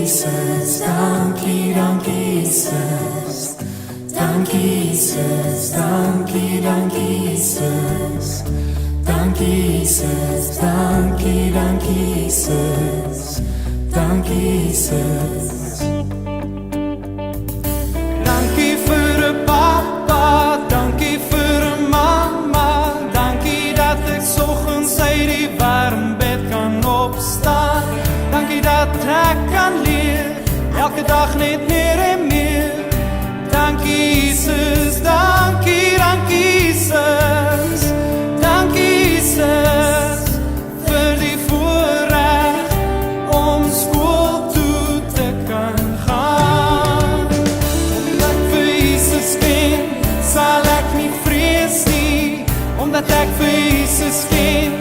Jesus, dankie, dankie Jesus. Dankie Jesus, dankie, dankie Jesus. Dankie Jesus, dankie, dankie Jesus. Dankie Jesus. Dankie vir 'n papa, dankie vir 'n mamma. Dankie dat ek soggens uit die warm bed kan opstaan. Dankie dat ek kan leer, elke dag net meer en meer. Dankie Jesus, dankie, dankie Jesus. Dankie Jesus vir die voorreg om skool toe te kan gaan. Omdat ek vir Jesus ken, sal ek nie vrees nie. Omdat ek vir Jesus ken,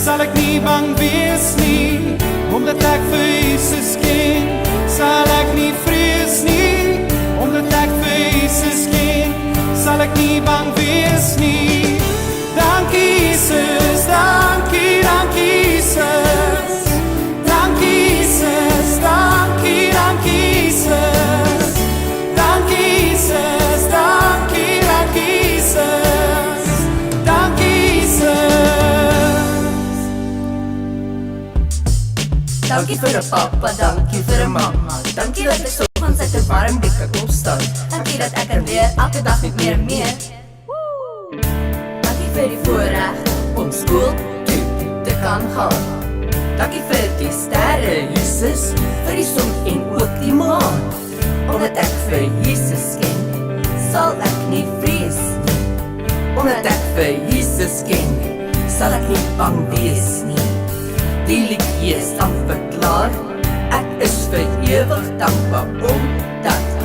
sal ek nie bang wees nie. Omdat ek vir Jesus ken, sal ek nie vrees nie. Omdat ek vir Jesus ken, sal ek nie bang wees nie. Dankie Jesus, dankie, dankie Jesus. Dankie Jesus, dankie, dankie Jesus. Dankie Jesus, dankie, dankie Jesus. Dankie Jesus. Dankie vir 'n papa, dankie vir 'n mamma. Dankie dat ek soggens uit 'n warm bed kan opstaan. Dankie dat ek kan leer elke dag met meer en meer. Dankie vir die voorreg om skool toe te kan gaan. Dankie vir die sterre, Jesus, vir die son en ook die maan. Omdat ek vir Jesus ken, sal ek nie vrees nie. Omdat ek vir Jesus ken, sal ek nie bang wees nie. Die liedjie is dan verklaar, ek is vir ewig dankbaar omdat